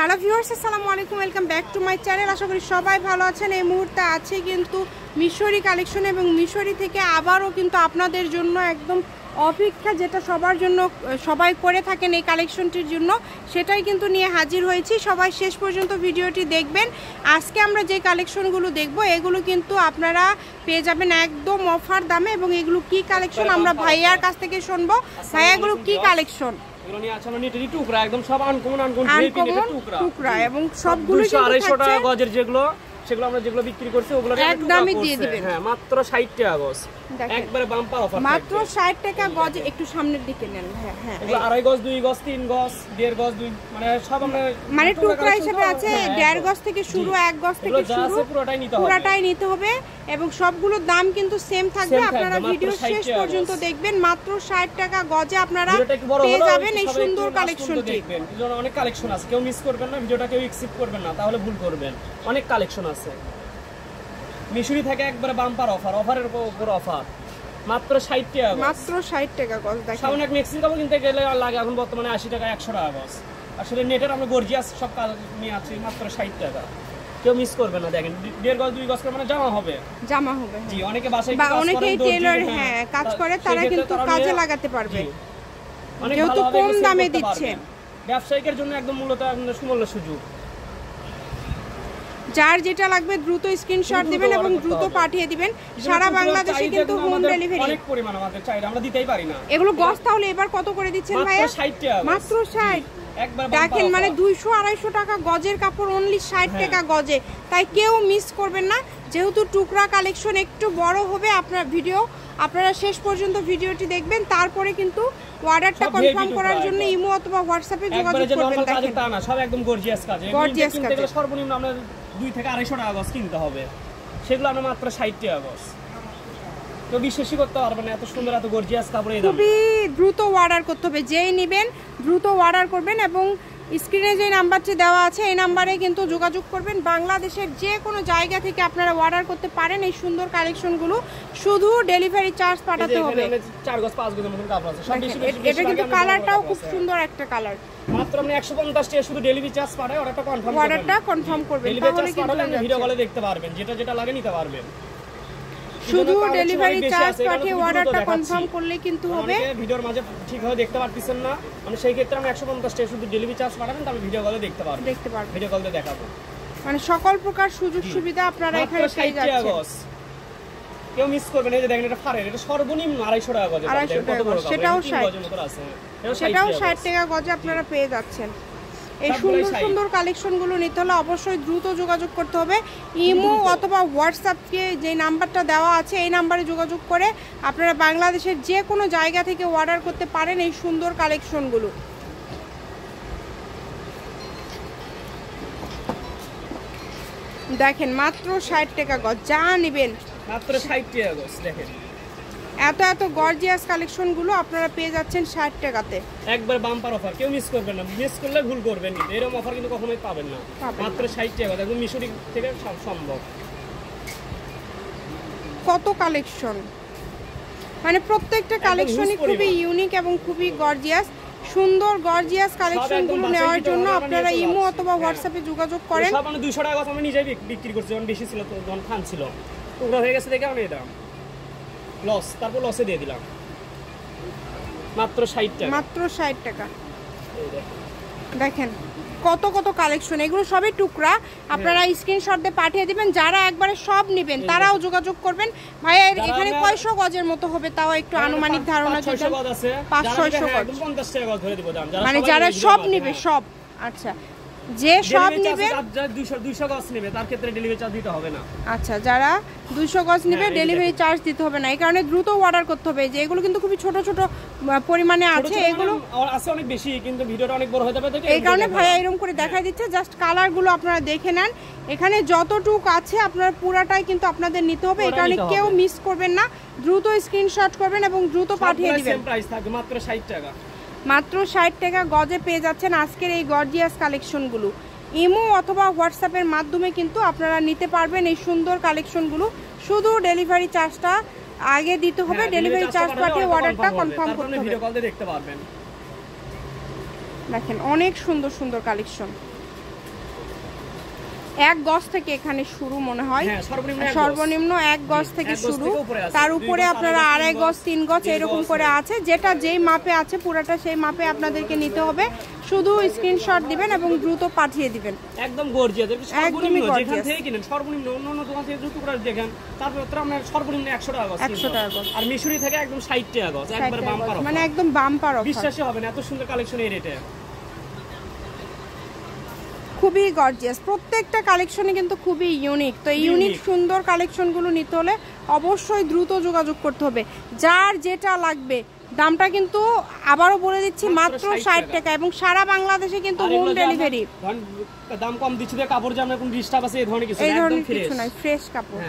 Hello viewers, আসসালামু আলাইকুম, welcome back to my channel. আশা করি সবাই ভালো আছেন। এই মুহূর্তে আছে কিন্তু মিশরি কালেকশন এবং মিশরি থেকে আবারও কিন্তু আপনাদের জন্য একদম অপেক্ষা যেটা সবার জন্য সবাই করে থাকেন এই কালেকশনটির জন্য, সেটাই কিন্তু নিয়ে হাজির হয়েছি। সবাই শেষ পর্যন্ত ভিডিওটি দেখবেন। আজকে আমরা যে কালেকশনগুলো দেখব এগুলো কিন্তু আপনারা পেয়ে যাবেন একদম অফার দামে। এবং এগুলো কি কালেকশন আমরা ভাইয়ার কাছ থেকে শুনবো। ভাইয়া এগুলো কি কালেকশন? এগুলো নিয়ে আছে নিটেরই টুকরা, একদম সব আনকমন টুকরা এবং সবগুলো 200-250 টাকা গজের সেগুলো আমরা যেগুলো বিক্রি করছি ওগুলো একদমই দিয়ে দিবেন। হ্যাঁ, মাত্র 60 টাকা গজ, একবারে বাম্পার অফার। মাত্র 60 টাকা গজ। একটু সামনের দিকে নেন। হ্যাঁ হ্যাঁ, এগুলো 2.5 গজ, 2 গজ, 3 গজ, 1.5 গজ, 2 মানে সব আমরা মানে টুকরা হিসেবে আছে। 1.5 গজ থেকে শুরু, 1 গজ থেকে শুরু, পুরোটাই নিতে হবে এবং সবগুলোর দাম কিন্তু সেম থাকবে। আপনারা ভিডিও শেষ পর্যন্ত দেখবেন। মাত্র 60 টাকা গজে আপনারা পেয়ে যাবেন এই সুন্দর কালেকশনটি। ভিডিওতে অনেক কালেকশন আছে, কেউ মিস করবেন না, ভিডিওটা কেউ স্কিপ করবেন না, তাহলে ভুল করবেন। অনেক কালেকশন আছে মিশরি থেকে, একবারে বাম্পার অফার, অফারের উপর অফার। মাত্র 60 টাকা, মাত্র 60 টাকা গজ। দেখেন সামনে এক মেক্সিন কাপড় কিনতে গেলে লাগে এখন বর্তমানে 80 টাকা, 100 টাকা গজ। আসলে নেটের আমরা গর্জিয়াস সব কাজ নিয়ে আছি, মাত্র 60 টাকা। কেউ মিস করবে না। দেখেন 1.5 গজ, 2 গজ করে মানে জামা হবে জি। অনেকে বাসায় বা অনেকেই টেইলর কাজ করে, তারা কিন্তু কাজে লাগাতে পারবে, যেহেতু কম দামে দিচ্ছে। ব্যবসায়ীদের জন্য একদম মূলত সুমূল্য সুযোগ। যার যেটা লাগবে দ্রুত স্ক্রিনশট দিবেন এবং দ্রুত পাঠিয়ে দিবেন। সারা বাংলাদেশে কিন্তু হোম ডেলিভারি। অনেক পরিমাণ আমাদের চাহিদা, আমরা দিতেই পারি না। এগুলো গজ তাহলে এবার কত করে দিচ্ছেন ভাইয়া? মাত্র 60। দেখেন মানে 200-250 টাকা গজের কাপড়, অনলি 60 টাকা গজে। তাই কেউ মিস করবেন না। যেহেতু টুকরা কালেকশন একটু বড় হবে, আপনারা শেষ পর্যন্ত ভিডিওটি দেখবেন। তারপরে কিন্তু অর্ডারটা কনফার্ম করার জন্য ইমো অথবা হোয়াটসঅ্যাপে যোগাযোগ করবেন। দেখেন তা না, সব একদম গর্জিয়াস কাজ। গর্জিয়াস কাজ সর্বনিম্ন আমরা 2 থেকে 250 টাকা গজ কিনতে হবে, সেগুলো আমরা মাত্র 60 টাকা গজ। তো বিশ্বাসই করতে পারবেন না, এত সুন্দর এত গর্জিয়াস কাপড়। এই দাম খুবই দ্রুত অর্ডার করতে হবে। যেই নেবেন দ্রুত অর্ডার করবেন এবং স্ক্রিনে যে নাম্বারটি দেওয়া আছে এই নাম্বারে কিন্তু যোগাযোগ করবেন। বাংলাদেশের যে কোনো জায়গা থেকে আপনারা অর্ডার করতে পারেন এই সুন্দর কালেকশনগুলো। শুধু ডেলিভারি চার্জ পাঠাতে হবে। 4 গজ 5 গজের মতন কাপড় আছে সব। এটা কিন্তু কালারটাও খুব সুন্দর একটা কালার। মাত্র আপনি 150 টাকা শুধু ডেলিভারি চার্জ পাঠায় অর্ডারটা কনফার্ম করবেন। তাহলে কিন্তু ভিডিও কলে দেখতে পারবেন, যেটা লাগে নিতে পারবেন। শুধু ডেলিভারি চার্জ পাঠিয়ে অর্ডারটা কনফার্ম করলে কিন্তু হবে। ভিডিওর মাঝে ঠিকভাবে দেখতে পারতেছেন না, মানে সেই ক্ষেত্রে আমরা 150 টাকা শুধু ডেলিভারি চার্জ পাঠাবেন, তাহলে ভিডিও কলে দেখতে পারবেন। ভিডিও কলে দেখাবো, মানে সকল প্রকার সুযোগ সুবিধা আপনারা এখানে পেয়ে যাচ্ছেন। কেউ মিস করবেন না। এই যে দেখেন এটা ফারের, এটা সর্বনিম্ন 250 টাকা গজে। সেটাও 60 টাকা গজে আপনারা পেয়ে যাচ্ছেন। এই সুন্দর সুন্দর কালেকশনগুলো নিতে হলে অবশ্যই দ্রুত যোগাযোগ করতে হবে। ইমো অথবা হোয়াটসঅ্যাপকে যে নাম্বারটা দেওয়া আছে এই নাম্বারে যোগাযোগ করে আপনারা বাংলাদেশের যে কোনো জায়গা থেকে অর্ডার করতে পারেন এই সুন্দর কালেকশনগুলো। দেখেন মাত্র 60 টাকা গজ, যা নেবেন মাত্র 60 টাকা গজ। দেখেন এত গর্জিয়াস কালেকশনগুলো আপনারা পেয়ে যাচ্ছেন 60 টাকাতে। একবার বাম্পার অফার, কেউ মিস করবেন না। মিস করলে ভুল করবেন, এরকম অফার কিন্তু কখনোই পাবেন না। মাত্র 60 টাকা, একদম মিশরি থেকে সম্ভব। কত কালেকশন, মানে প্রত্যেকটা কালেকশনই খুবই ইউনিক এবং খুবই গর্জিয়াস। সুন্দর গর্জিয়াস কালেকশনগুলো নেওয়ার জন্য আপনারা ইমো অথবা হোয়াটসঅ্যাপে যোগাযোগ করেন। সব মানে 200 টাকা আমরা নিজেই বিক্রি করছি, যখন বেশি ছিল, যখন খান ছিল, টুকরা হয়ে গেছে দেখে অনেক দাম লস, তারপর লসে দিয়ে দিলাম। মাত্র 60 টাকা, মাত্র 60 টাকা। দেখেন কত কত কালেকশন, এগুলো সবই টুকরা। আপনারা স্ক্রিনশট দিয়ে পাঠিয়ে দিবেন। যারা একবারে সব নেবেন তারাও যোগাযোগ করবেন। ভাইয়া এখানে কয়শো গজের মতো হবে তাও একটু আনুমানিক ধারণা দিবেন। 500-600 গজ, 50 টাকা গজ ধরে দিব দাম। মানে যারা সব নেবে সব। আচ্ছা, যে সব নেবে 200 গজ নেবে তার ক্ষেত্রে ডেলিভারি চার্জ দিতে হবে না। আচ্ছা, যারা 200 গজ নেবে ডেলিভারি চার্জ দিতে হবে না। এই কারণে দ্রুত অর্ডার করতে হবে। যে এগুলো কিন্তু খুবই ছোট ছোট পরিমাণে আছে, এগুলো আছে অনেক বেশি, কিন্তু ভিডিওটা অনেক বড় হয়ে যাবে। এই কারণে ভাইয়া এরকম করে দেখাই দিচ্ছে। জাস্ট কালারগুলো আপনারা দেখে নেন। এখানে যতটুকু আছে আপনারা পুরাটাই কিন্তু আপনাদের নিতে হবে। এই কারণে কেউ মিস করবেন না, দ্রুত স্ক্রিনশট করবেন এবং দ্রুত পাঠিয়ে দিবেন। সেম প্রাইস থাকবে, মাত্র 60 টাকা। মাত্র 60 টাকা গজে পেয়ে যাচ্ছেন আজকের এই গর্জিয়াস কালেকশনগুলো। ইমো অথবা হোয়াটসঅ্যাপের মাধ্যমে কিন্তু আপনারা নিতে পারবেন এই সুন্দর কালেকশনগুলো। শুধু ডেলিভারি চার্জটা আগে দিতে হবে। ডেলিভারি চার্জ পাঠিয়ে অর্ডারটা কনফার্ম করতে হবে। ভিডিও কল দিয়ে দেখতে পারবেন। দেখেন অনেক সুন্দর সুন্দর কালেকশন। 1 গজ থেকে এখানে শুরু মনে হয়, হ্যাঁ সর্বনিম্ন 1 গজ থেকে শুরু, তার উপরে আপনারা 2.5 গজ 3 গজ এরকম করে আছে, যেটা যেই মাপে আছে পুরাটা সেই মাপে আপনাদেরকে নিতে হবে। শুধু স্ক্রিনশট দিবেন এবং দ্রুত পাঠিয়ে দিবেন। একদম গর্জিয়াস, একদমই যেখান থেকে কিনেন সর্বনিম্ন অন্য দোকান থেকে জুতো করে দেখেন, তারপর তো আপনার সর্বনিম্ন 100 টাকা গজ, 100 টাকা গজ, আর মিশরি থেকে একদম 60 টাকা গজ, একবার বাম্পার অফার, মানে একদম বাম্পার অফার। বিশ্বাসই হবে না এত সুন্দর কালেকশন এই রেটে। খুবই গর্জিয়াস, প্রত্যেকটা কালেকশনে কিন্তু খুবই ইউনিক। তো ইউনিক সুন্দর কালেকশনগুলো নিতে হলে অবশ্যই দ্রুত যোগাযোগ করতে হবে। যার যেটা লাগবে, দামটা কিন্তু আবারও বলে দিচ্ছি মাত্র 60 টাকা, এবং সারা বাংলাদেশে কিন্তু হোম ডেলিভারি। দাম কম দিচ্ছি, কাপড় জামা কোন ডিস্টার্ব আছে এই ধরনের কিছু না, একদম ফ্রেশ, ফ্রেশ কাপড়।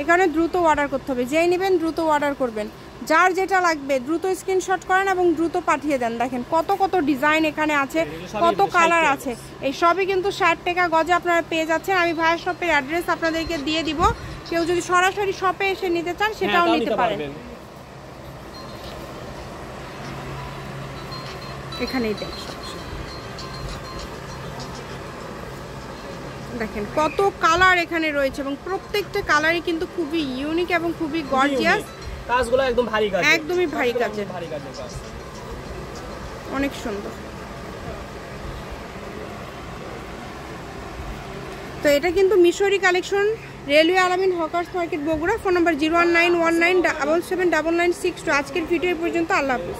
এখানে দ্রুত অর্ডার করতে হবে, যেই নেবেন দ্রুত অর্ডার করবেন। যার যেটা লাগবে দ্রুত স্ক্রিনশট করেন এবং দ্রুত পাঠিয়ে দেন। দেখেন কত কত ডিজাইন এখানে আছে, কত কালার আছে, এই সবই কিন্তু 60 টাকা গজে আপনারা পেয়ে যাচ্ছেন। আমি ভাইয়া শপের অ্যাড্রেস আপনাদেরকে দিয়ে দিব, কেউ যদি সরাসরি শপে এসে নিতে চান সেটাও নিতে পারেন। এখানেই দেখেন কত কালার এখানে রয়েছে, এবং প্রত্যেকটা কালারই কিন্তু খুবই ইউনিক এবং খুবই গর্জিয়াস। কাজগুলো একদম ভারী কাজ, একদমই ভারী কাজের, কাজ অনেক সুন্দর। তো এটা কিন্তু মিশরি কালেকশন, রেলওয়ে আলামিন hawkers market Bogura. Phone number 01919779962। আজকের ভিডিও পর্যন্ত, আল্লাহ হাফেজ।